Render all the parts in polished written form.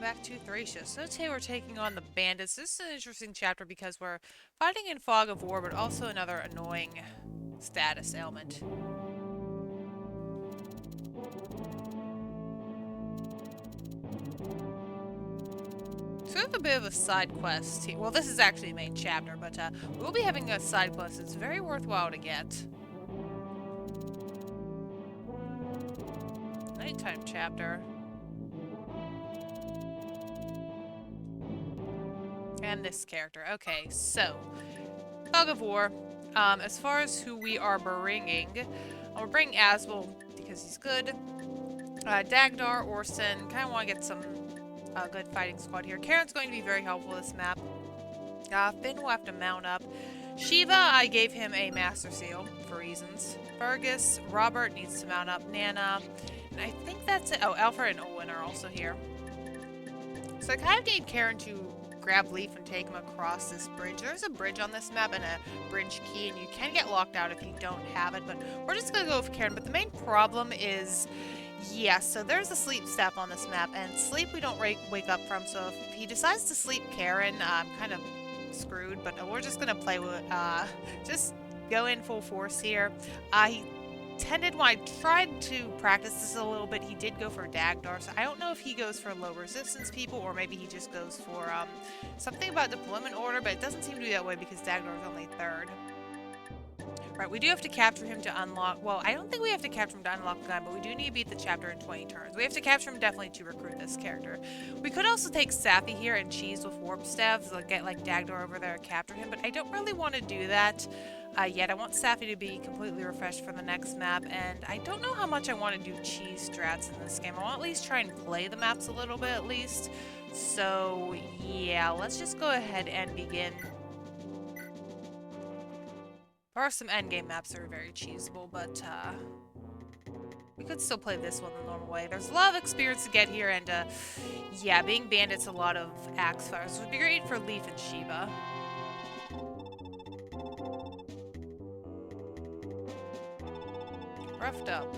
back to Thracia. So today we're taking on the bandits. This is an interesting chapter because we're fighting in Fog of War, but also another annoying status ailment. So we have a bit of a side quest here. Well, this is actually a main chapter, but we'll be having a side quest that's very worthwhile to get. Nighttime chapter. And this character. Okay, so Fog of War. As far as who we are bringing, we're bringing Aswell because he's good. Dagdar, Orson. Kind of want to get some good fighting squad here. Karen's going to be very helpful this map. Finn will have to mount up. Shiva, I gave him a Master Seal for reasons. Fergus, Robert needs to mount up. Nana, and I think that's it. Oh, Alfred and Owen are also here. So I kind of need Karen to grab Leaf and take him across this bridge. There's a bridge on this map and a bridge key, and you can get locked out if you don't have it, but we're just going to go with Karen. But the main problem is, yeah, so there's a sleep step on this map, and sleep we don't wake up from, so if he decides to sleep Karen, I'm kind of screwed, but we're just going to play with, just go in full force here. He tended, when I tried to practice this a little bit, he did go for Dagdar, so I don't know if he goes for low resistance people, or maybe he just goes for something about deployment order, but it doesn't seem to be that way because Dagdar is only 3rd. Right, we do have to capture him to unlock, well, I don't think we have to capture him to unlock the gun, but we do need to beat the chapter in 20 turns. We have to capture him definitely to recruit this character. We could also take Sappy here and cheese with warp staves, like get like Dagdar over there and capture him, but I don't really want to do that yet. I want Sappy to be completely refreshed for the next map, and I don't know how much I want to do cheese strats in this game. I want to at least try and play the maps a little bit at least. So yeah, let's just go ahead and begin. There are some endgame maps that are very cheesable, but we could still play this one the normal way. There's a lot of experience to get here, and yeah, being bandits, a lot of axe fires. It would be great for Leaf and Shiva. Roughed up.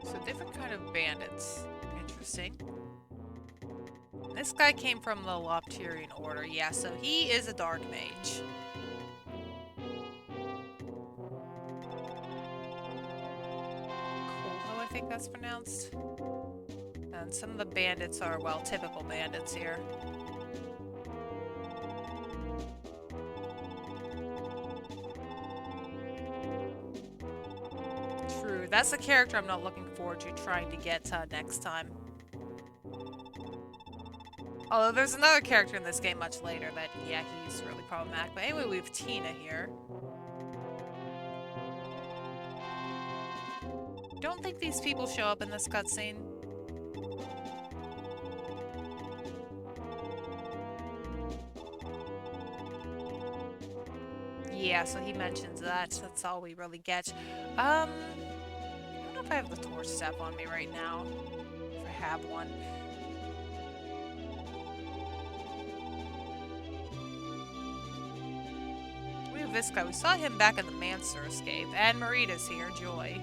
So different kind of bandits. Interesting. This guy came from the Lopterian Order. Yeah, so he is a dark mage. Cool, I think that's pronounced. And some of the bandits are, well, typical bandits here. True, that's a character I'm not looking forward to trying to get next time. Although there's another character in this game much later that, yeah, he's really problematic. But anyway, we have Tina here. Don't think these people show up in this cutscene. Yeah, so he mentions that. That's all we really get. I don't know if I have the torch step on me right now. If I have one. We have this guy. We saw him back in the Mancer escape. And Marita's here. Joy.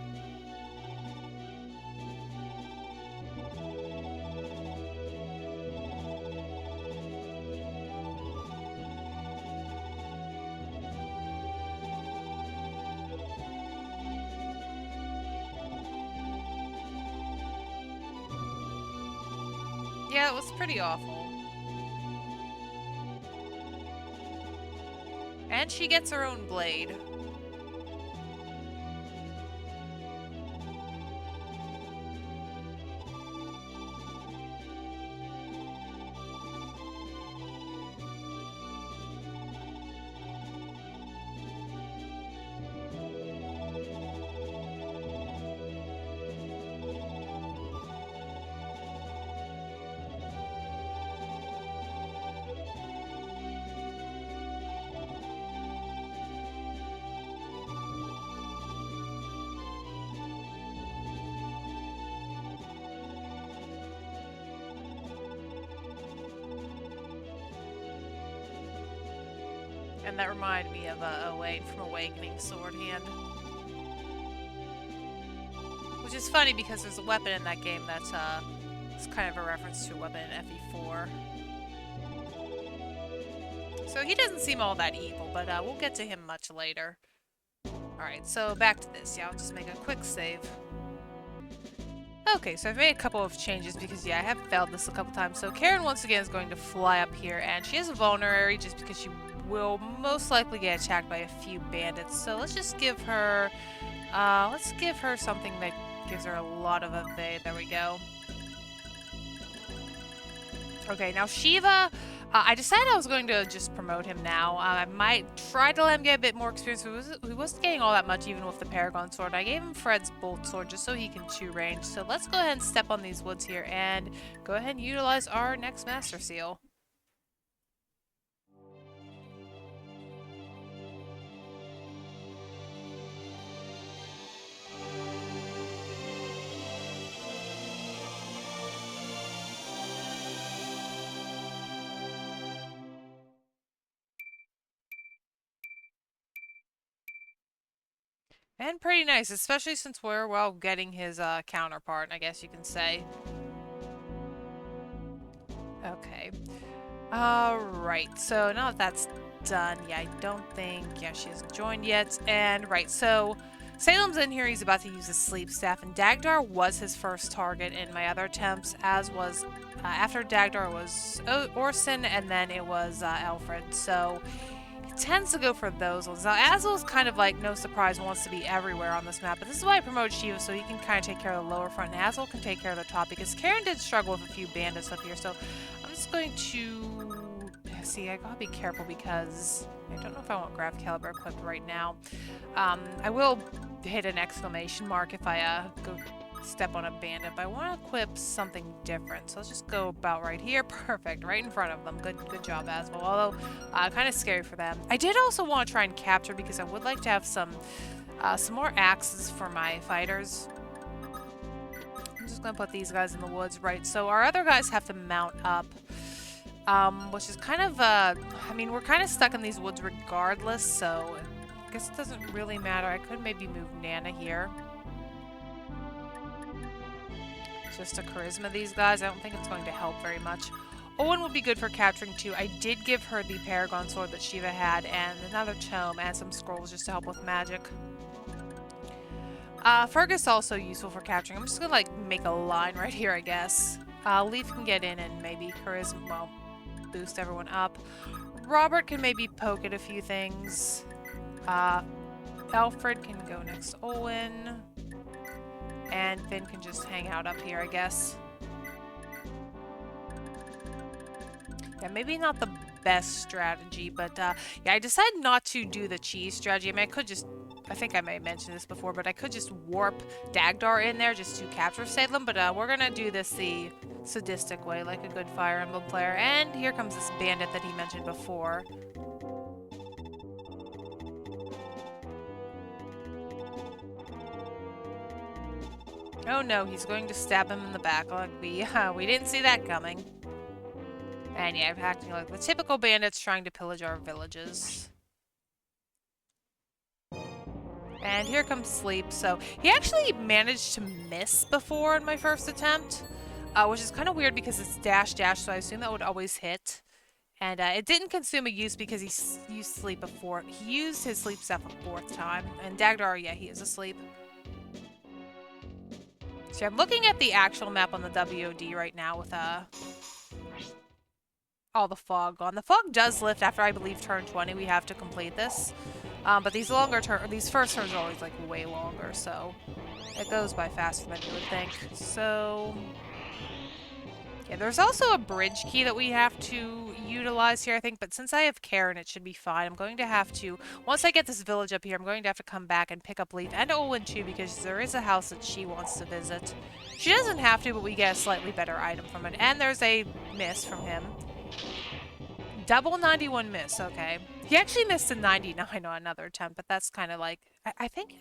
Yeah, it was pretty awful. And she gets her own blade. And that reminded me of Owain from Awakening Sword Hand. Which is funny because there's a weapon in that game that's it's kind of a reference to a weapon in FE4. So he doesn't seem all that evil, but we'll get to him much later. Alright, so back to this. Yeah, I'll just make a quick save. Okay, so I've made a couple of changes because, yeah, I have failed this a couple times. So Karen, once again, is going to fly up here, and she is a vulnerary just because she will most likely get attacked by a few bandits. So let's just give her, something that gives her a lot of evade. There we go. Okay, now Shiva, I decided I was going to just promote him now. I might try to let him get a bit more experience. He wasn't getting all that much even with the Paragon Sword. I gave him Fred's Bolt Sword just so he can 2-range. So let's go ahead and step on these woods here and go ahead and utilize our next Master Seal. And pretty nice, especially since we're, well, getting his counterpart, I guess you can say. Okay. Alright, so now that that's done, yeah, I don't think, yeah, she hasn't joined yet. And, right, so Salem's in here, he's about to use his sleep staff, and Dagdar was his first target in my other attempts, as was, after Dagdar was Orson, and then it was Alfred, so tends to go for those ones. Now, Azul's kind of like, no surprise, wants to be everywhere on this map, but this is why I promote Shiva, so he can kind of take care of the lower front, and Azul can take care of the top, because Karen did struggle with a few bandits up here, so I'm just going to... See, I gotta be careful because I don't know if I want Grav Caliber equipped right now. I will hit an exclamation mark if I go step on a bandit, but I want to equip something different. So let's just go about right here. Perfect, right in front of them. Good job, Aswell. Although, kind of scary for them. I did also want to try and capture because I would like to have some more axes for my fighters. I'm just gonna put these guys in the woods, right? So our other guys have to mount up. Which is kind of, I mean, we're kind of stuck in these woods regardless, so I guess it doesn't really matter. I could maybe move Nana here. Just to charisma these guys. I don't think it's going to help very much. Owen would be good for capturing too. I did give her the Paragon Sword that Shiva had, and another tome, and some scrolls just to help with magic. Fergus also useful for capturing. I'm just gonna, like, make a line right here, I guess. Leaf can get in and maybe charisma, well, boost everyone up. Robert can maybe poke at a few things. Alfred can go next to Owen. And Finn can just hang out up here, I guess. Yeah, maybe not the best strategy, but yeah, I decided not to do the cheese strategy. I mean, I think I may have mentioned this before, but I could just warp Dagdar in there just to capture Salem, but we're gonna do this the sadistic way, like a good Fire Emblem player. And here comes this bandit that he mentioned before. Oh no, he's going to stab him in the back. Like we didn't see that coming. And yeah, I'm acting like the typical bandits trying to pillage our villages. And here comes Sleep. So he actually managed to miss before in my first attempt, which is kind of weird because it's dash, so I assume that would always hit. And it didn't consume a use because he used Sleep before. He used his Sleep stuff a 4th time. And Dagdar, yeah, he is asleep. So I'm looking at the actual map on the WOD right now with all the fog gone. The fog does lift after, I believe, turn 20. We have to complete this. But these first turns are always like way longer, so it goes by faster than you would think. So yeah, there's also a bridge key that we have to utilize here, I think, but since I have Karen, it should be fine. I'm going to have to, once I get this village up here, I'm going to have to come back and pick up Leaf and Olin too, because there is a house that she wants to visit. She doesn't have to, but we get a slightly better item from it. And there's a miss from him. Double 91 miss, okay. He actually missed a 99 on another attempt, but that's kind of like, I think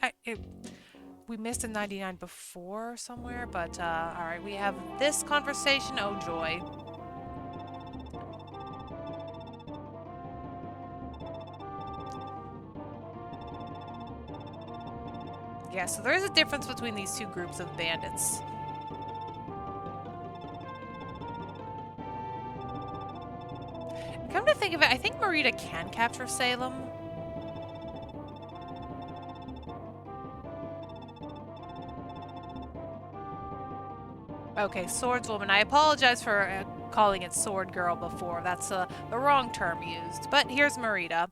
we missed a 99 before somewhere, but alright, we have this conversation. Oh joy. Yeah, so there is a difference between these two groups of bandits. Come to think of it, I think Marita can capture Salem. Okay, swordswoman. I apologize for calling it sword girl before. That's the wrong term used. But here's Marita.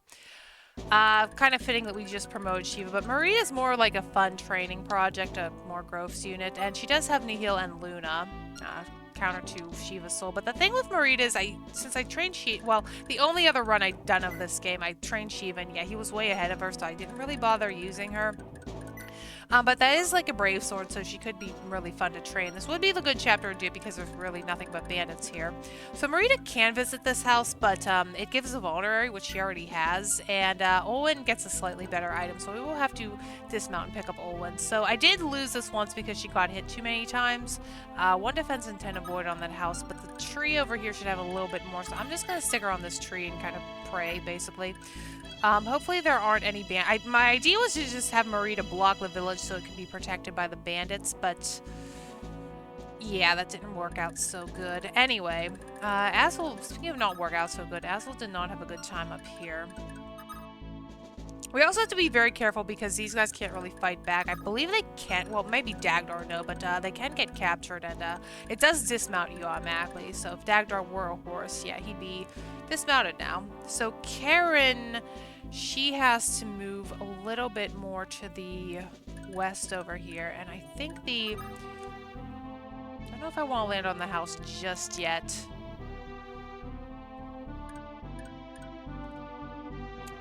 Kind of fitting that we just promoted Shiva, but Marita's more like a fun training project, a more Groves unit, and she does have Nihil and Luna, counter to Shiva's soul. But the thing with Marita is, since I trained Shiva, well, the only other run I'd done of this game, I trained Shiva, and yeah, he was way ahead of her, so I didn't really bother using her. But that is like a brave sword, so she could be really fun to train. This would be the good chapter to do because there's really nothing but bandits here. So Marita can visit this house, but it gives a vulnerary, which she already has, and Olwen gets a slightly better item, so we will have to dismount and pick up Olwen. So I did lose this once because she got hit too many times. 1 defense and 10 avoid on that house, but the tree over here should have a little bit more, so I'm just going to stick her on this tree and kind of pray, basically. Hopefully there aren't any my idea was to just have Marita block the village so it could be protected by the bandits, but yeah, that didn't work out so good. Anyway, Azul, speaking of not work out so good, Azul did not have a good time up here. We also have to be very careful because these guys can't really fight back. I believe they can't, well, maybe Dagdar no, but they can get captured, and it does dismount you automatically. So if Dagdar were a horse, yeah, he'd be dismounted now. So Karen, she has to move a little bit more to the west over here, and I think I don't know if I want to land on the house just yet.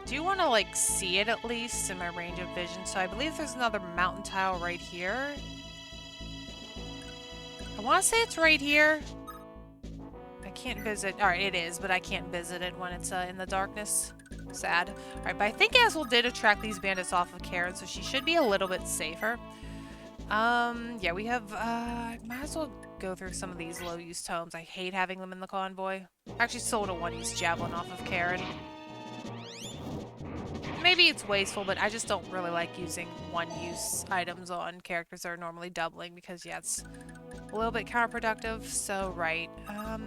I do want to like see it at least in my range of vision, so I believe there's another mountain tile right here. I want to say it's right here. I can't visit. Alright, it is, but I can't visit it when it's in the darkness. Sad. Alright, but I think Azul did attract these bandits off of Karen, so she should be a little bit safer. Yeah, we have, might as well go through some of these low-use tomes. I hate having them in the convoy. I actually sold a 1-use javelin off of Karen. Maybe it's wasteful, but I just don't really like using 1-use items on characters that are normally doubling because, yeah, it's a little bit counterproductive. So, right. I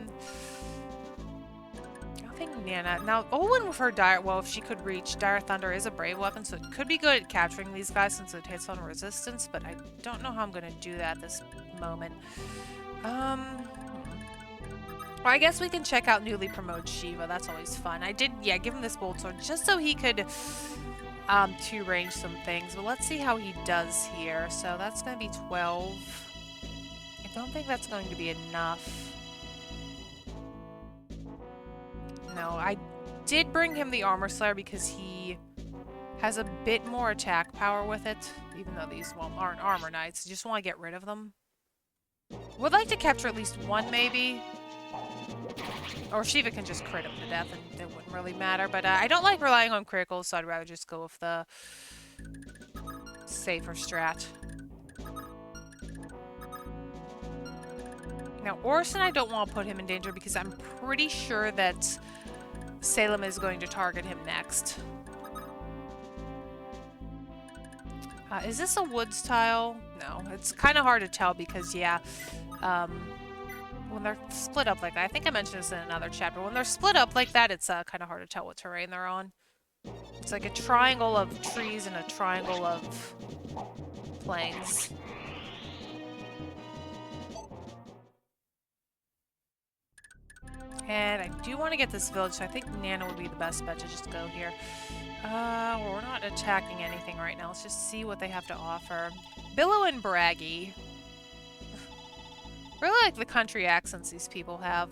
think Nana. Now, Olwen with her Dire... Well, if she could reach, Dire Thunder is a brave weapon, so it could be good at capturing these guys since it hits on resistance, but I don't know how I'm going to do that at this moment. Well, I guess we can check out newly promoted Shiva. That's always fun. I did, yeah, give him this bolt sword just so he could two-range some things. But let's see how he does here. So that's going to be 12. I don't think that's going to be enough. No, I did bring him the Armor Slayer because he has a bit more attack power with it. Even though these, well, aren't Armor Knights. I just want to get rid of them. Would like to capture at least one, maybe. Or Shiva can just crit him to death and it wouldn't really matter. But I don't like relying on criticals, so I'd rather just go with the safer strat. Now, Orson, I don't want to put him in danger because I'm pretty sure that Salem is going to target him next. Is this a woods tile? No, it's kind of hard to tell because, yeah, when they're split up like that, I think I mentioned this in another chapter, when they're split up like that, it's kind of hard to tell what terrain they're on. It's like a triangle of trees and a triangle of plains. And I do want to get this village, so I think Nana would be the best bet to just go here. Well, we're not attacking anything right now. Let's just see what they have to offer. Billow and Braggy. Really like the country accents these people have.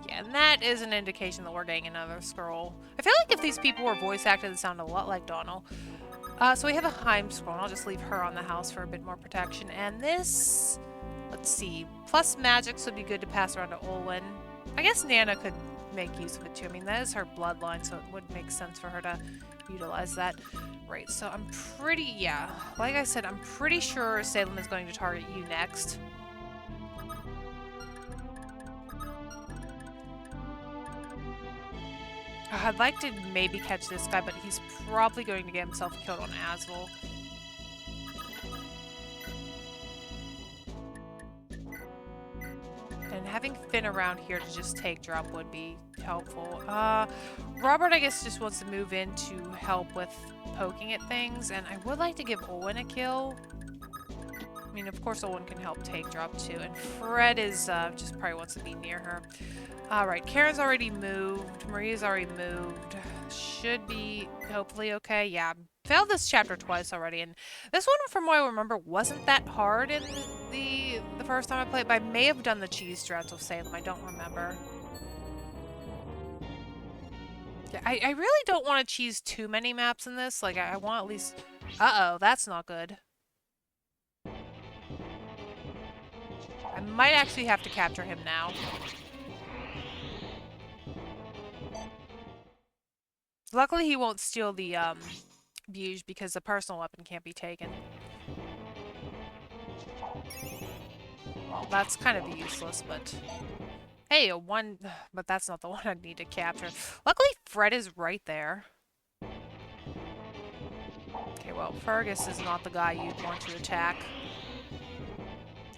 Yeah, and that is an indication that we're getting another scroll. I feel like if these people were voice acted, it sounded a lot like Donald. So we have a Heim scroll, and I'll just leave her on the house for a bit more protection. And this, let's see, plus magics would be good to pass around to Olwen. I guess Nana could make use of it too. I mean, that is her bloodline, so it would make sense for her to utilize that. Right, so I'm pretty, yeah, like I said, I'm pretty sure Salem is going to target you next. I'd like to maybe catch this guy, but he's probably going to get himself killed on Asvel. And having Finn around here to just take drop would be helpful. Robert, I guess, just wants to move in to help with poking at things, and I would like to give Owen a kill. I mean, of course, Owen can help take drop too, and Fred is just probably wants to be near her. Alright, Karen's already moved. Maria's already moved. Should be hopefully okay. Yeah, failed this chapter twice already, and this one, from what I remember, wasn't that hard in the first time I played, but I may have done the cheese strats of Salem. I don't remember. Yeah, I really don't want to cheese too many maps in this. Like, I want at least... Uh-oh, that's not good. I might actually have to capture him now. Luckily, he won't steal the, Buge because the personal weapon can't be taken. Well, that's kind of useless, but... Hey, a one... But that's not the one I need to capture. Luckily, Fred is right there. Okay, well, Fergus is not the guy you'd want to attack.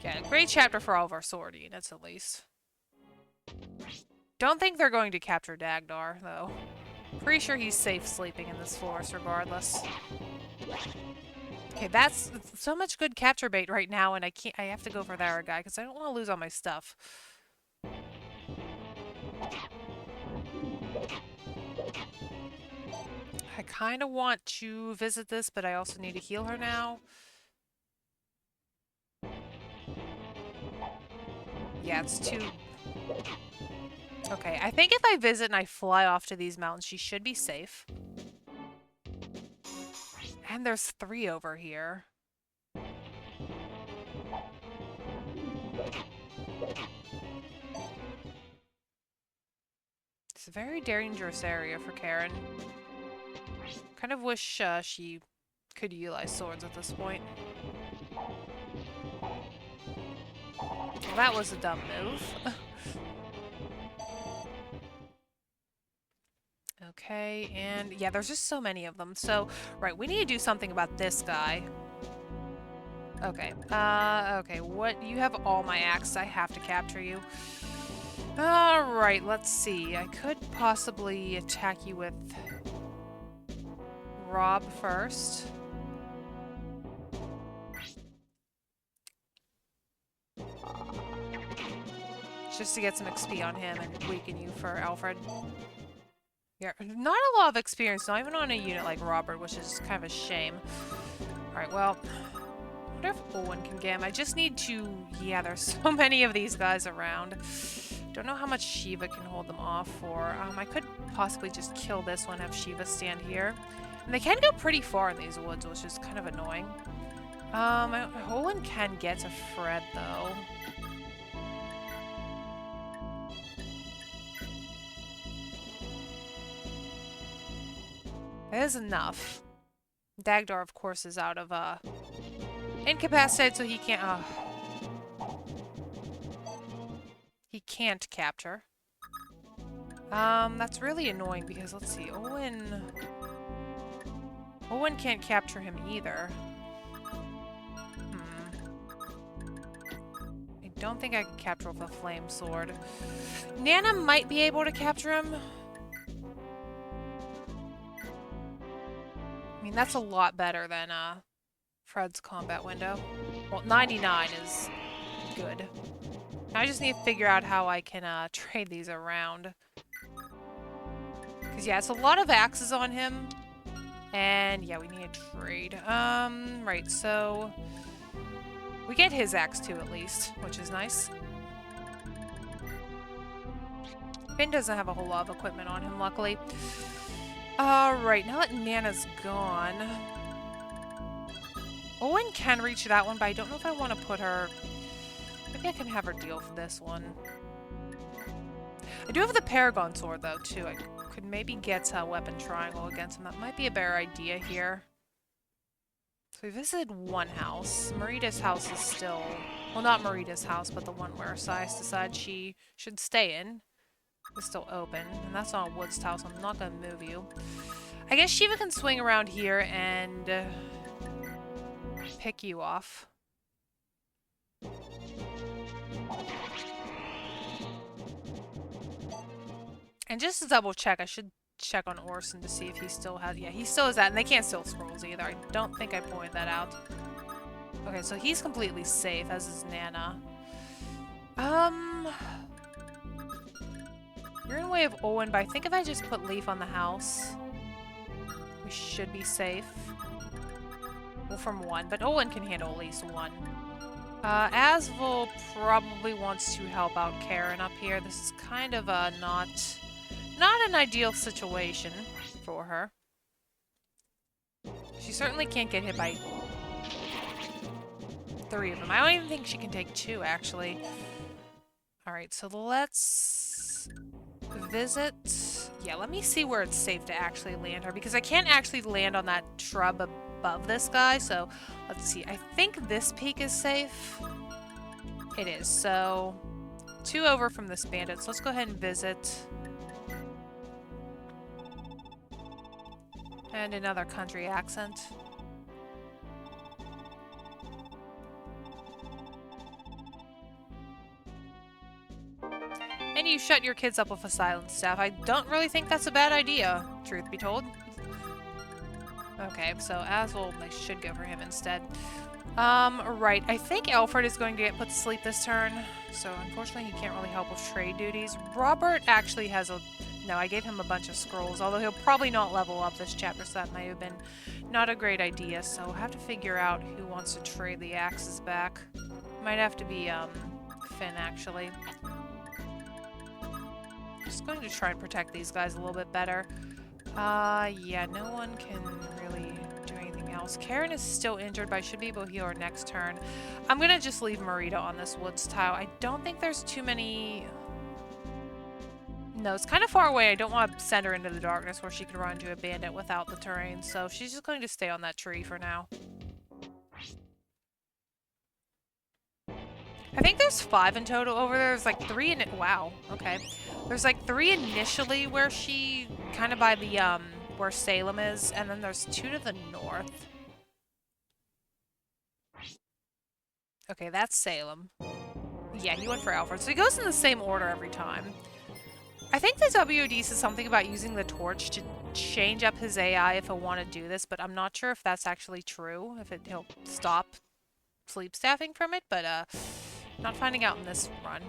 Yeah, great chapter for all of our sword units, at least. Don't think they're going to capture Dagdar, though. Pretty sure he's safe sleeping in this forest regardless. Okay, that's so much good capture bait right now, and I have to go for that guy because I don't want to lose all my stuff. I kind of want to visit this, but I also need to heal her now. Yeah, it's too... Okay, I think if I visit and I fly off to these mountains, she should be safe. And there's 3 over here. It's a very dangerous area for Karen. Kind of wish she could utilize swords at this point. Well, that was a dumb move. Okay, and yeah, there's just so many of them. So, right, we need to do something about this guy. Okay, okay, what? You have all my axes. I have to capture you. Alright, let's see. I could possibly attack you with Rob first. Just to get some XP on him and weaken you for Alfred. Yeah, not a lot of experience, not even on a unit like Robert, which is kind of a shame. Alright, well, I wonder if Owen can get him. I just need to... Yeah, there's so many of these guys around. Don't know how much Shiva can hold them off for. I could possibly just kill this one, have Shiva stand here. And they can go pretty far in these woods, which is kind of annoying. Owen can get to Fred, though. That is enough. Dagdar, of course, is out of, incapacitated, so he can't, he can't capture. That's really annoying because, let's see, Owen can't capture him either. I don't think I can capture with a flame sword. Nana might be able to capture him. I mean, that's a lot better than, Fred's combat window. Well, 99 is good. Now I just need to figure out how I can, trade these around. Because, yeah, it's a lot of axes on him. And, yeah, we need to trade. Right, so... We get his axe, too, at least, which is nice. Finn doesn't have a whole lot of equipment on him, luckily. Alright, now that Nana's gone... Owen can reach that one, but I don't know if I want to put her... Maybe I can have her deal for this one. I do have the Paragon Sword, though, too. I could maybe get a Weapon Triangle against him. That might be a better idea here. So we visited one house. Marita's house is still... Well, not Marita's house, but the one where Sias decided she should stay in. It's still open, and that's not a woods tile, so I'm not gonna move you. I guess Shiva can swing around here and pick you off. And just to double check, I should check on Orson to see if he still has... Yeah, he still has that, and they can't steal scrolls either. I don't think I pointed that out. Okay, so he's completely safe, as is Nana. You're in the way of Owen, but I think if I just put Leaf on the house, we should be safe. Well, from one, but Owen can handle at least one. Asvel probably wants to help out Karen up here. This is kind of a not an ideal situation for her. She certainly can't get hit by 3 of them. I don't even think she can take 2, actually. Alright, so let's visit... Yeah, let me see where it's safe to actually land her, because I can't actually land on that shrub above this guy, so let's see. I think this peak is safe. It is, so 2 over from this bandit, so let's go ahead and visit. And another country accent. And you shut your kids up with a silent staff. I don't really think that's a bad idea, truth be told. Okay, so Asvel, I should go for him instead. Right. I think Alfred is going to get put to sleep this turn, so unfortunately he can't really help with trade duties. Robert actually has a... No, I gave him a bunch of scrolls, although he'll probably not level up this chapter, so that might have been not a great idea, so we'll have to figure out who wants to trade the axes back. Might have to be, Finn, actually. Just going to try and protect these guys a little bit better. Yeah, no one can really do anything else. Karen is still injured, but I should be able to heal her next turn. I'm gonna just leave Marita on this woods tile. I don't think there's too many... No, it's kind of far away. I don't want to send her into the darkness where she could run into a bandit without the terrain, so she's just going to stay on that tree for now. I think there's 5 in total over there. There's like 3 in it. Wow, okay. There's like 3 initially where she, kind of by the, where Salem is, and then there's 2 to the north. Okay, that's Salem. Yeah, he went for Alfred. So he goes in the same order every time. I think the WOD says something about using the torch to change up his AI if he'll want to do this, but I'm not sure if that's actually true, if he'll stop sleep staffing from it, but not finding out in this run.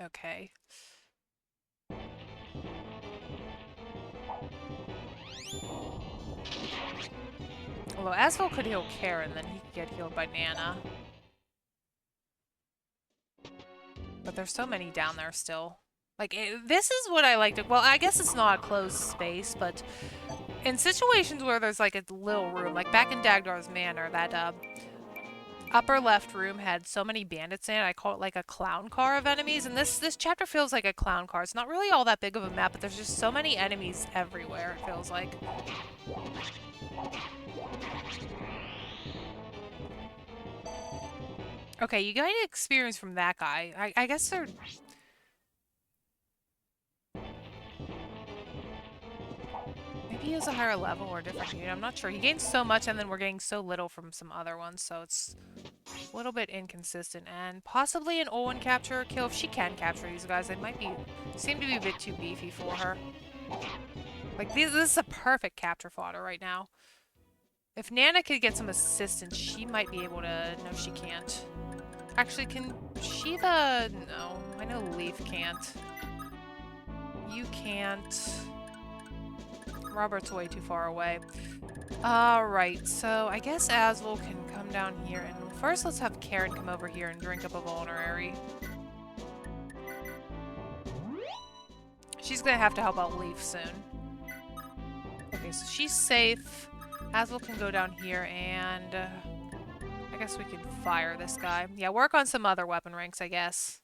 Okay. Although Asvel could heal Karen, then he could get healed by Nana. But there's so many down there still. Like, this is what I like to... Well, I guess it's not a closed space, but in situations where there's, like, a little room, like back in Dagdar's Manor, that, upper left room had so many bandits in it, I call it, like, a clown car of enemies, and this chapter feels like a clown car. It's not really all that big of a map, but there's just so many enemies everywhere, it feels like. Okay, you gain experience from that guy. I guess they're... Maybe he has a higher level or a different unit. I'm not sure. He gains so much and then we're getting so little from some other ones, so it's a little bit inconsistent. And possibly an Owen capture or kill. If she can capture these guys, they might be... seem to be a bit too beefy for her. Like, this is a perfect capture fodder right now. If Nana could get some assistance, she might be able to... No, she can't. Actually, can Shiva... No, I know Leaf can't. You can't. Robert's way too far away. Alright, so I guess Asvel can come down here, and first let's have Karen come over here and drink up a vulnerary. She's gonna have to help out Leaf soon. Okay, so she's safe. Asvel can go down here, and I guess we could fire this guy. Yeah, work on some other weapon ranks, I guess.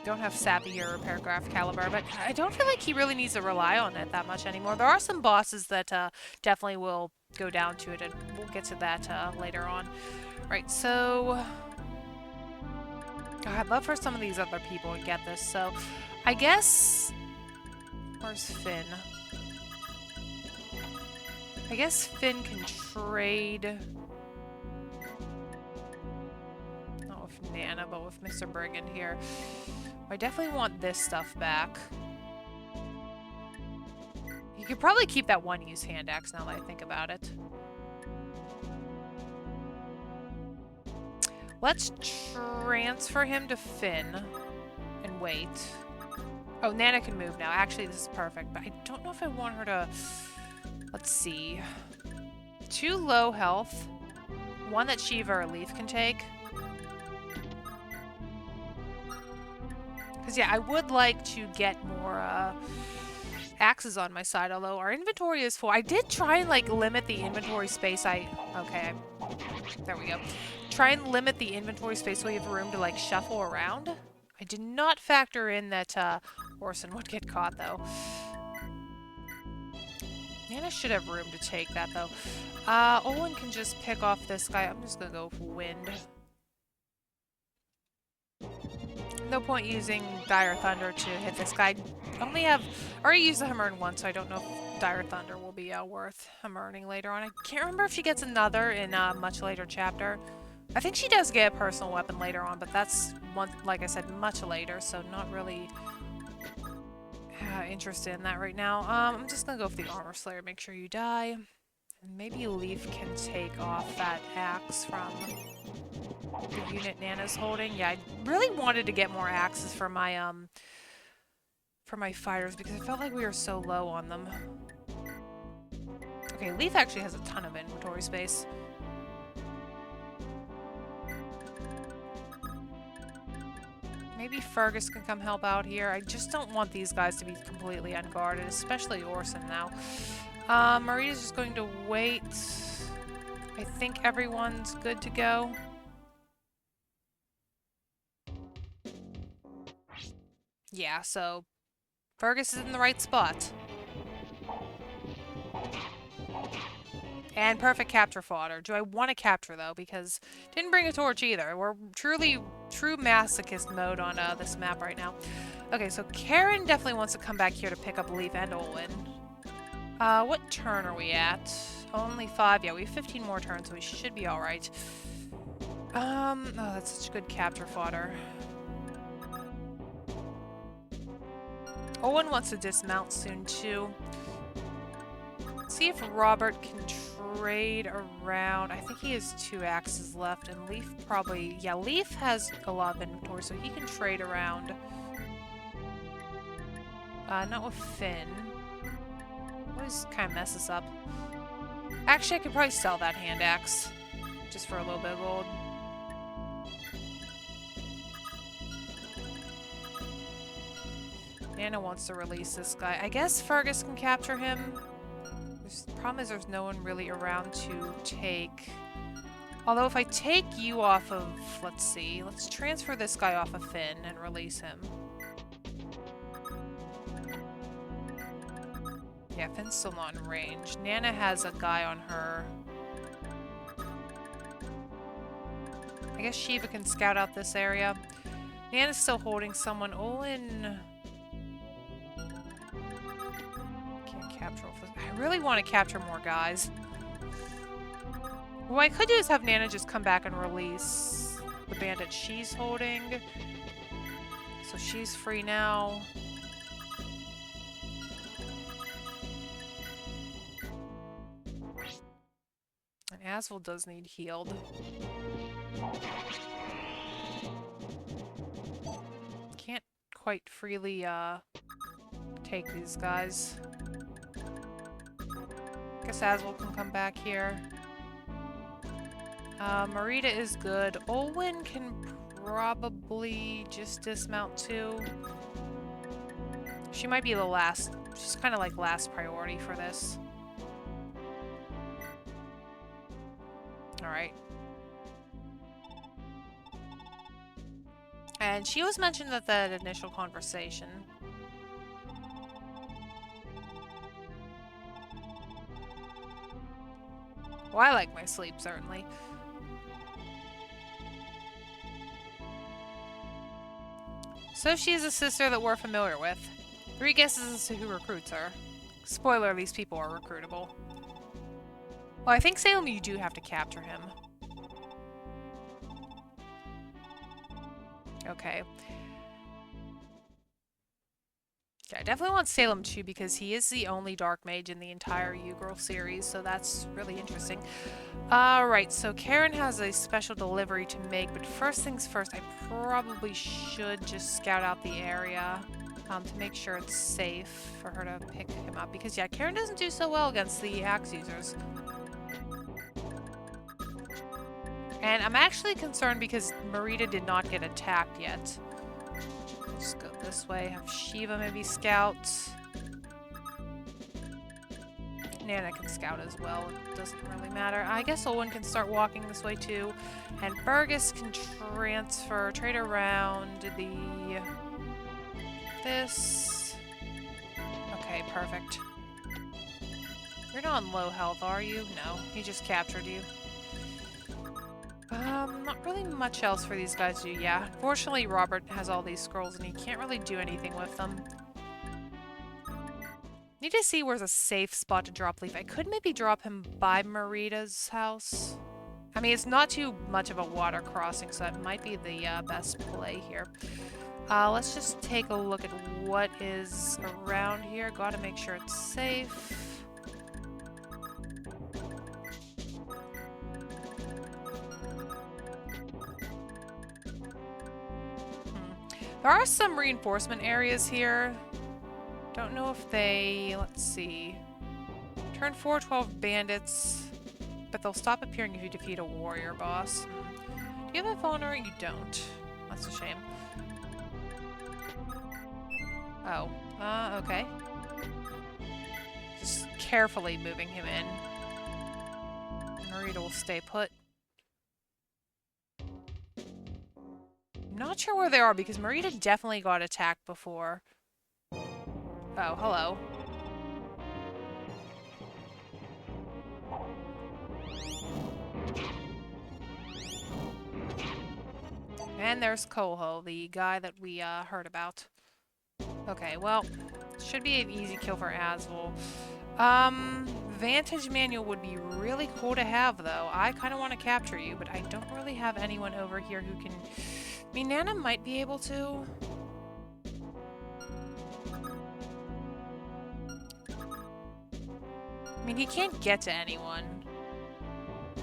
Don't have Savvy or Paragraph Caliber, but I don't feel like he really needs to rely on it that much anymore. There are some bosses that definitely will go down to it, and we'll get to that later on. Right, so... I'd love for some of these other people to get this, so... I guess... Where's Finn? I guess Finn can trade... Not with Nana, but with Mr. Brigand here. I definitely want this stuff back. You could probably keep that one-use hand axe now that I think about it. Let's transfer him to Finn and wait. Oh, Nana can move now. Actually, this is perfect, but I don't know if I want her to... Let's see. 2 low health. 1 that Shiva or Leaf can take. Because, yeah, I would like to get more axes on my side, although our inventory is full. I did try and, like, limit the inventory space Okay, there we go. Try and limit the inventory space so we have room to, like, shuffle around. I did not factor in that Orson would get caught, though. Nana should have room to take that, though. Olin can just pick off this guy. I'm just gonna go for wind. No point using Dire Thunder to hit this guy. I already used the Hammer'n once, so I don't know if Dire Thunder will be worth Hammer'ning later on. I can't remember if she gets another in a much later chapter. I think she does get a personal weapon later on, but that's, like I said, much later, so not really interested in that right now. I'm just gonna go for the Armor Slayer, make sure you die. And maybe Leaf can take off that axe from the unit Nana's holding. Yeah, I really wanted to get more axes for my fighters because I felt like we were so low on them. Okay, Leaf actually has a ton of inventory space. Maybe Fergus can come help out here. I just don't want these guys to be completely unguarded, especially Orson now. Marita's just going to wait. I think everyone's good to go. Yeah, so Fergus is in the right spot. And perfect capture fodder. Do I want to capture, though? Because didn't bring a torch either. We're true masochist mode on this map right now. Okay, so Karen definitely wants to come back here to pick up Leaf and Olin. What turn are we at? Only 5. Yeah, we have 15 more turns, so we should be alright. Oh, that's such good capture fodder. Olin wants to dismount soon, too. See if Robert can trade around. I think he has 2 axes left, and Leaf probably... Yeah, Leaf has a lot of inventory, so he can trade around. Not with Finn. Always kind of mess us up. Actually, I could probably sell that hand axe. Just for a little bit of gold. Nana wants to release this guy. I guess Fergus can capture him. The problem is there's no one really around to take. Although if I take you off of... Let's see. Let's transfer this guy off of Finn and release him. Yeah, Finn's still not in range. Nana has a guy on her. I guess Shiva can scout out this area. Nana's still holding someone. Olin... Can't capture... I really want to capture more guys. What I could do is have Nana just come back and release the bandit she's holding. So she's free now. And Asvel does need healed. Can't quite freely take these guys. Guess Asvel can come back here. Marita is good. Olin can probably just dismount too. She might be the last. She's kind of like last priority for this. Alright. And she was mentioned at that initial conversation. Well, I like my sleep, certainly. So she is a sister that we're familiar with. 3 guesses as to who recruits her. Spoiler, these people are recruitable. Well, I think Salem, you do have to capture him. Okay. Yeah, I definitely want Salem too because he is the only dark mage in the entire U-Girl series, so that's really interesting. Alright, so Karen has a special delivery to make, but first things first, I probably should just scout out the area to make sure it's safe for her to pick him up. Because, yeah, Karen doesn't do so well against the axe users. And I'm actually concerned because Marita did not get attacked yet. Just go this way, have Shiva maybe scout. Nana can scout as well, it doesn't really matter. I guess Olwen can start walking this way too. And Burgess can trade around this. Okay, perfect. You're not on low health, are you? No, he just captured you. Not really much else for these guys to do. Yeah, unfortunately Robert has all these scrolls and he can't really do anything with them. Need to see where's a safe spot to drop Leaf. I could maybe drop him by Marita's house. I mean, it's not too much of a water crossing, so that might be the best play here. Let's just take a look at what is around here. Gotta make sure it's safe. There are some reinforcement areas here. Don't know if they... let's see. Turn 412 bandits, but they'll stop appearing if you defeat a warrior boss. Do you have a vulner? You don't. That's a shame. Oh. Okay. Just carefully moving him in. Marita will stay put. I'm not sure where they are because Marita definitely got attacked before. Oh, hello. And there's Koho, the guy that we heard about. Okay, well, should be an easy kill for Asvel. Vantage Manual would be really cool to have, though. I kind of want to capture you, but I don't really have anyone over here who can... I mean, Nana might be able to. I mean, he can't get to anyone.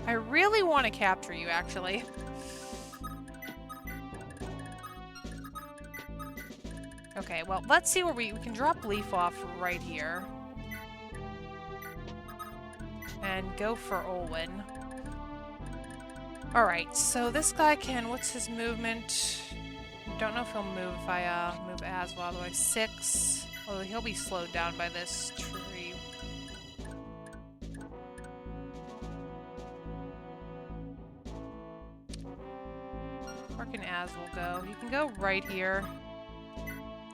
I really want to capture you, actually. Okay, well, let's see where we can drop Leaf off right here. And go for Olwen. Alright, so this guy can... what's his movement? Don't know if he'll move if I move Aswell all the way. 6. Although he'll be slowed down by this tree. Where can Aswell go? He can go right here.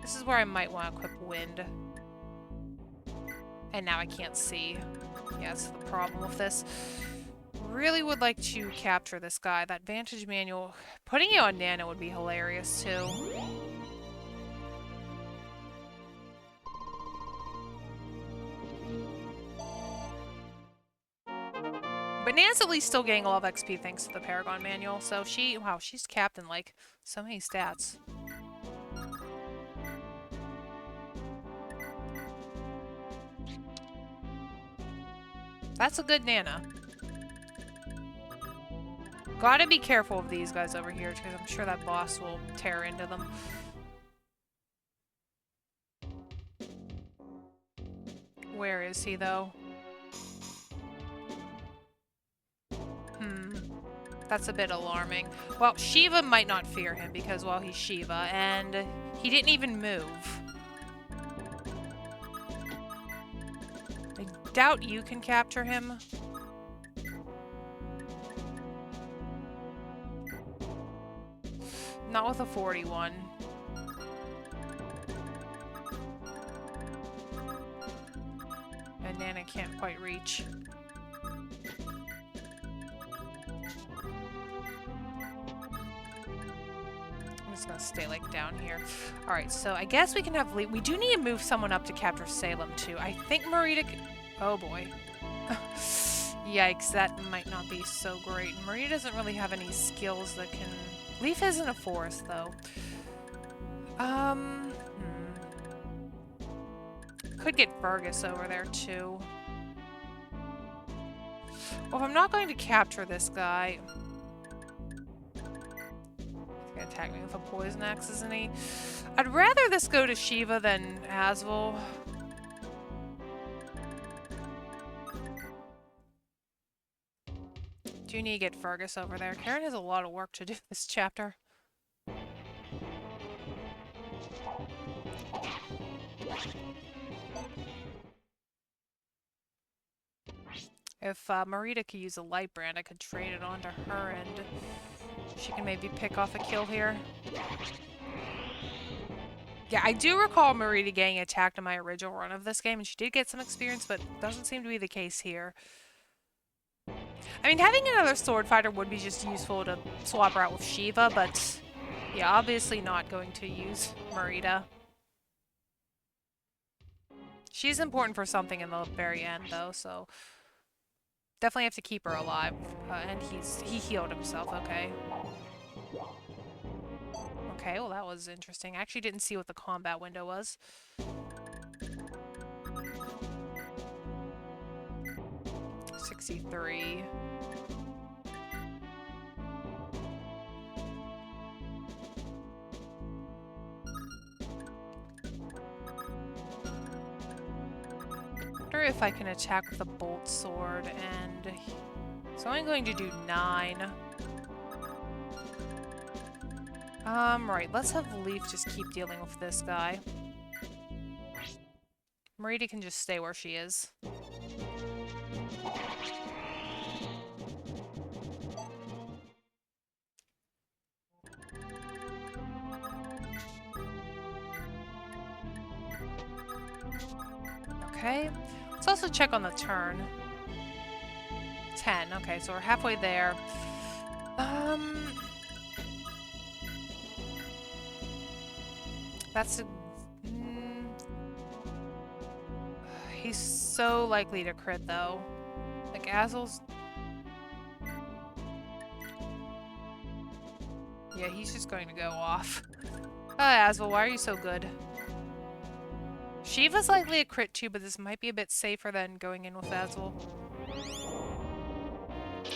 This is where I might want to equip Wind. And now I can't see. Yeah, that's the problem with this. Really would like to capture this guy. That Vantage Manual... putting it on Nana would be hilarious, too. But Nana's at least still getting a lot of XP thanks to the Paragon Manual, so she... wow, she's capped in, like, so many stats. That's a good Nana. Gotta be careful of these guys over here, because I'm sure that boss will tear into them. Where is he, though? That's a bit alarming. Well, Shiva might not fear him, because, well, he's Shiva, and he didn't even move. I doubt you can capture him. Not with a 41. And Nana can't quite reach. I'm just gonna stay like down here. Alright, so I guess we can have we do need to move someone up to capture Salem too. I think Marita oh boy. Yikes, that might not be so great. Marita doesn't really have any skills that can... Leaf isn't a forest though. Could get Fergus over there too. Well, if I'm not going to capture this guy... He's gonna attack me with a poison axe, isn't he? I'd rather this go to Shiva than Asvel. Do need to get Fergus over there. Karen has a lot of work to do this chapter. If Marita could use a light brand, I could trade it onto her and she can maybe pick off a kill here. Yeah, I do recall Marita getting attacked in my original run of this game, and she did get some experience, but doesn't seem to be the case here. I mean, having another sword fighter would be just useful to swap her out with Shiva, but yeah, obviously not going to use Marita. She's important for something in the very end, though, so definitely have to keep her alive. And he healed himself, okay. Okay, well that was interesting. I actually didn't see what the combat window was. $63. I wonder if I can attack with a bolt sword, and so I'm going to do 9. Right, let's have Leaf just keep dealing with this guy. Marita can just stay where she is. Okay, let's also check on the turn. 10, okay, so we're halfway there. That's a... He's so likely to crit, though. Like, Azel's... Yeah, he's just going to go off. Azel, why are you so good? Shiva's likely a crit too, but this might be a bit safer than going in with Azel.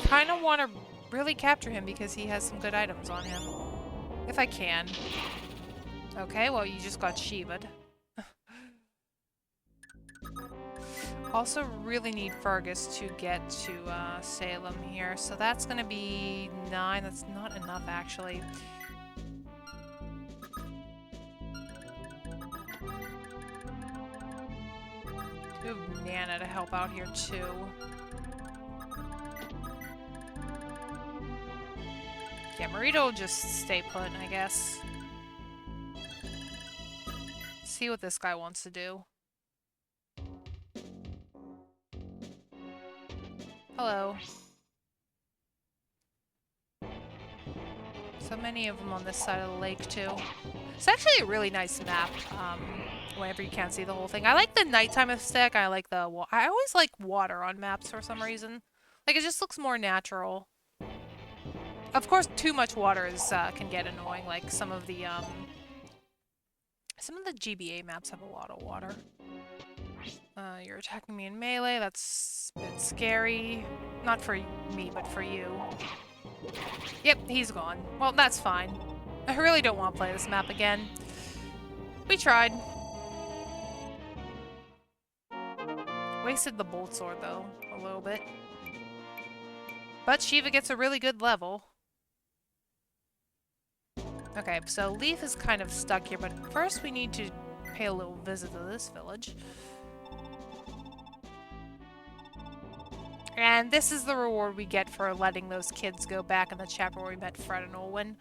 Kind of want to really capture him because he has some good items on him. If I can. Okay, well, you just got Shiva'd. Also really need Fergus to get to Salem here, so that's going to be 9. That's not enough, actually. We have Nana to help out here, too. Yeah, Marita will just stay put, I guess. See what this guy wants to do. Hello. So many of them on this side of the lake, too. It's actually a really nice map, whenever you can't see the whole thing. I like the nighttime aesthetic. I like the... I always like water on maps for some reason. Like, it just looks more natural. Of course, too much water is can get annoying. Like, some of the GBA maps have a lot of water. You're attacking me in melee. That's a bit scary. Not for me, but for you. Yep, he's gone. Well, that's fine. I really don't want to play this map again. We tried. Wasted the bolt sword, though, a little bit. But Shiva gets a really good level. Okay, so Leaf is kind of stuck here, but first we need to pay a little visit to this village. And this is the reward we get for letting those kids go back in the chapter where we met Fred and Olwen.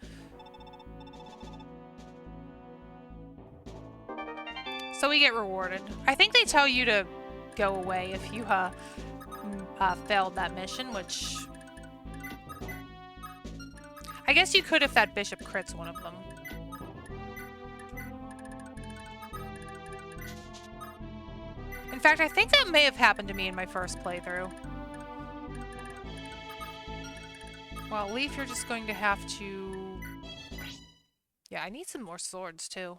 So we get rewarded. I think they tell you to go away if you failed that mission, which... I guess you could if that bishop crits one of them. In fact, I think that may have happened to me in my first playthrough. Well, Leaf, you're just going to have to... Yeah, I need some more swords, too.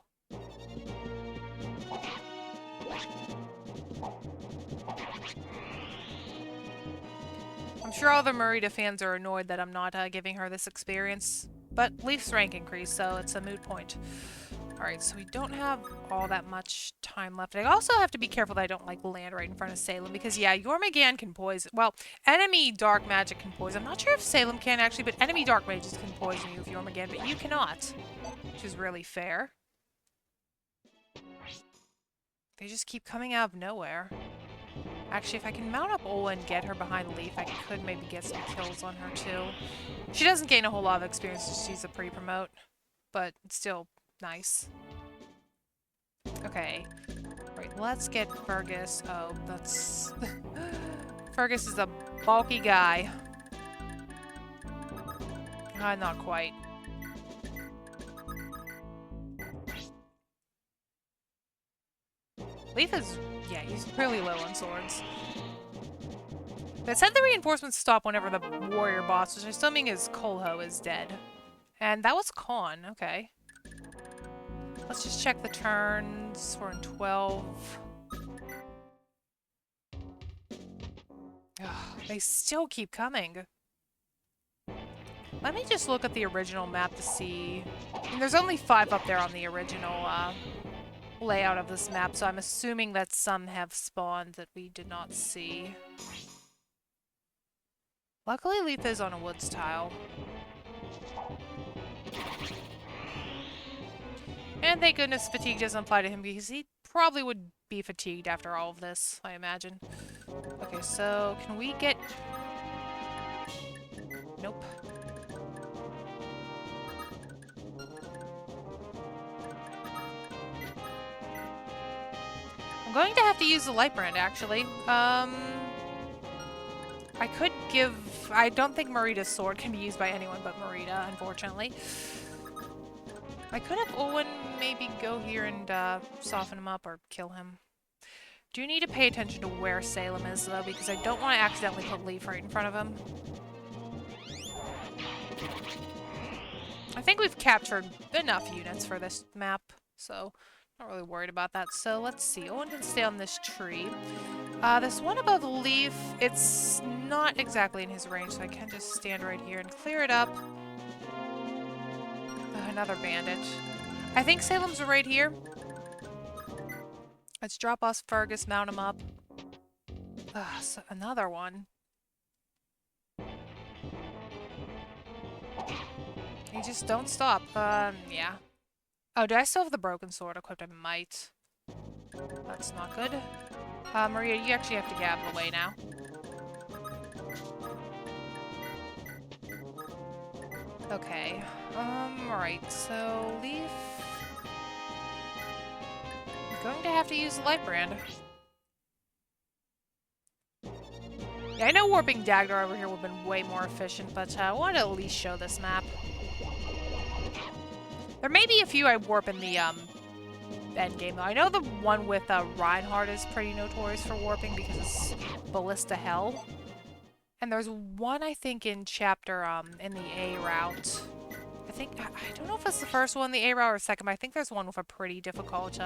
I'm sure all the Marita fans are annoyed that I'm not giving her this experience, but Leaf's rank increased, so it's a moot point. Alright, so we don't have all that much time left. I also have to be careful that I don't, like, land right in front of Salem, because, yeah, Jormungand can poison... Well, enemy dark magic can poison. I'm not sure if Salem can, actually, but enemy dark mages can poison you with Jormungand, but you cannot, which is really fair. They just keep coming out of nowhere. Actually, if I can mount up Ola and get her behind Leaf, I could maybe get some kills on her, too. She doesn't gain a whole lot of experience, she's a pre-promote, but it's still nice. Okay. Right, let's get Fergus. Oh, that's... Fergus is a bulky guy. Not quite. Leaf is... yeah, he's really low on swords. But it said the reinforcements stop whenever the warrior boss, which I'm assuming is Kolho, is dead. And that was Khan, okay. Let's just check the turns. We're in 12. Ugh, they still keep coming. Let me just look at the original map to see. I mean, there's only 5 up there on the original layout of this map, so I'm assuming that some have spawned that we did not see. Luckily, Letha's on a woods tile. And thank goodness fatigue doesn't apply to him, because he probably would be fatigued after all of this, I imagine. Okay, so can we get... Nope. I'm going to have to use the light brand, actually. I could give... I don't think Marita's sword can be used by anyone but Marita, unfortunately. I could have Owen maybe go here and soften him up or kill him. Do need to pay attention to where Salem is, though, because I don't want to accidentally put Leaf right in front of him. I think we've captured enough units for this map, so not really worried about that. So let's see. Owen can stay on this tree. This one above Leaf, it's not exactly in his range, so I can just stand right here and clear it up. Another bandit. I think Salem's right here. Let's drop off Fergus, mount him up. So another one. You just don't stop. Yeah. Oh, do I still have the broken sword equipped? I might. That's not good. Maria, you actually have to get out of the way now. Okay. Alright, so Leaf... I'm going to have to use the light brand. Yeah, I know warping Dagdar over here would have been way more efficient, but I wanted to at least show this map. There may be a few I warp in the, endgame, though. I know the one with, Reinhardt is pretty notorious for warping because it's Ballista Hell. And there's one, I think, in chapter, in the A route. I don't know if it's the first one, the A route, or second, but I think there's one with a pretty difficult,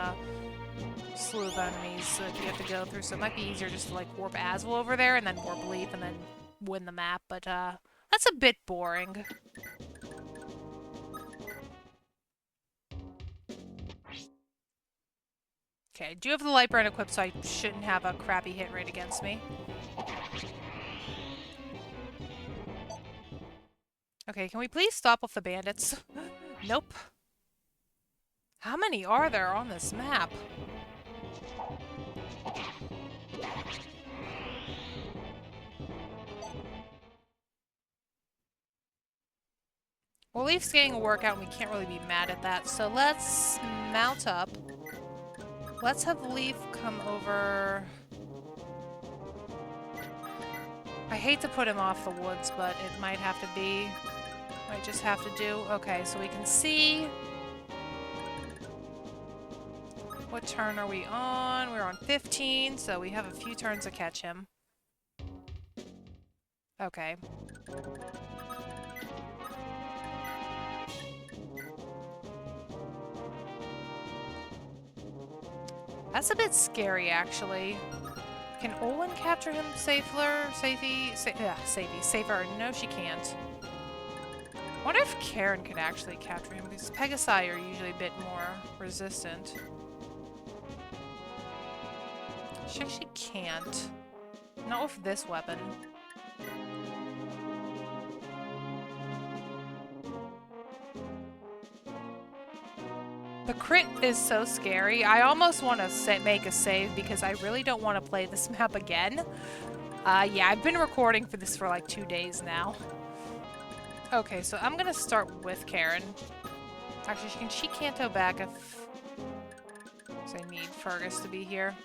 slew of enemies that you have to go through, so it might be easier just to, like, warp Aswell over there, and then warp Leaf, and then win the map, but, that's a bit boring. Okay, I do have the light brand equipped, so I shouldn't have a crappy hit rate against me. Okay, can we please stop with the bandits? Nope. How many are there on this map? Well, Leaf's getting a workout, and we can't really be mad at that, so let's mount up. let's have Leaf come over. I hate to put him off the woods, but it might have to be. Might just have to do. Okay, so we can see. What turn are we on? We're on 15, so we have a few turns to catch him. Okay. That's a bit scary, actually. Can Olin capture him safer? Safer. No, she can't. I wonder if Karen could actually capture him, because Pegasi are usually a bit more resistant. She actually can't. Not with this weapon. The crit is so scary. I almost want to make a save because I really don't want to play this map again. Yeah, I've been recording for this for like 2 days now. Okay, so I'm gonna start with Karen. Actually, she can't go back if I need Fergus to be here.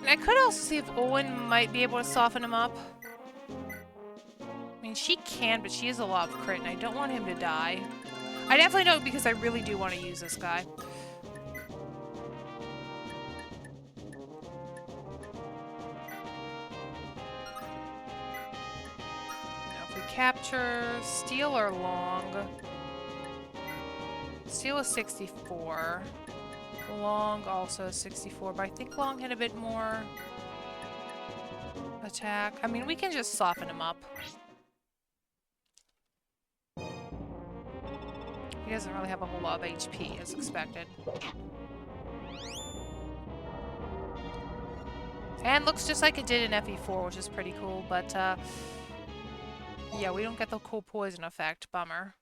And I could also see if Owen might be able to soften him up. I mean, she can, but she has a lot of crit, and I don't want him to die. I definitely don't, because I really do want to use this guy. Now, if we capture Steel or Long... Steel is 64. Long also is 64, but I think Long had a bit more attack. I mean, we can just soften him up. He doesn't really have a whole lot of HP, as expected. And looks just like it did in FE4, which is pretty cool, but, yeah, we don't get the cool poison effect. Bummer.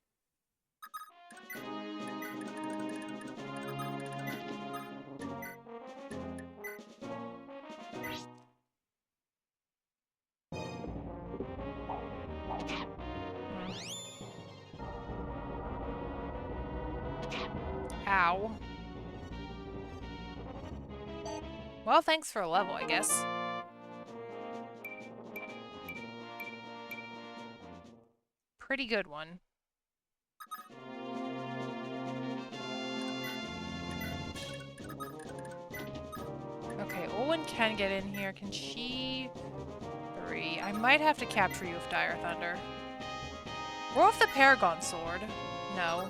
Ow. Well, thanks for a level, I guess. Pretty good one. Okay, Olwen can get in here. Can she... 3. I might have to capture you with Dire Thunder. Or with the Paragon Sword. No.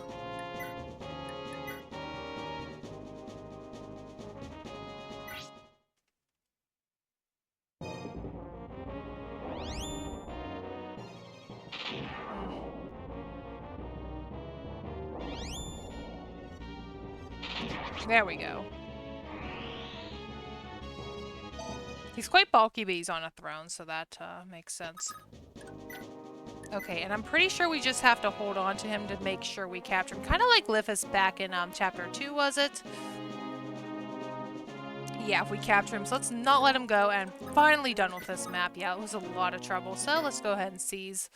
There we go. He's quite bulky, but he's on a throne, so that makes sense. Okay, and I'm pretty sure we just have to hold on to him to make sure we capture him. Kind of like Lithus back in Chapter 2, was it? Yeah, if we capture him. So let's not let him go, and finally done with this map. Yeah, it was a lot of trouble, so let's go ahead and seize.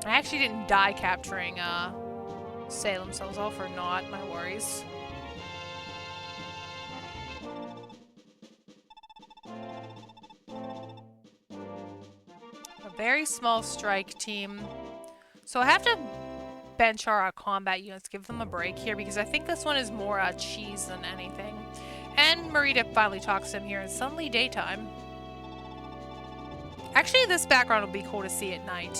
I actually didn't die capturing Salem, so it was all for naught. My worries. A very small strike team. So I have to bench our combat units, give them a break here, because I think this one is more cheese than anything. And Marita finally talks to him here. It's suddenly daytime. Actually, this background will be cool to see at night.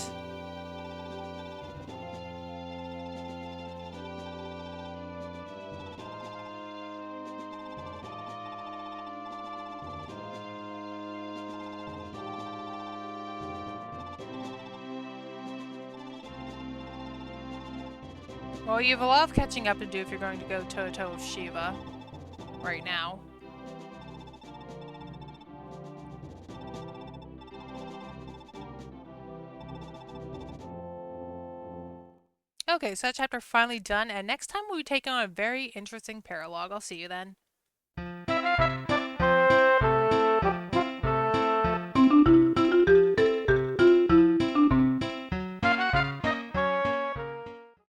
Well, you have a lot of catching up to do if you're going to go toe-to-toe with Shiva right now. Okay, so that chapter finally done, and next time we'll be taking on a very interesting paralogue. I'll see you then.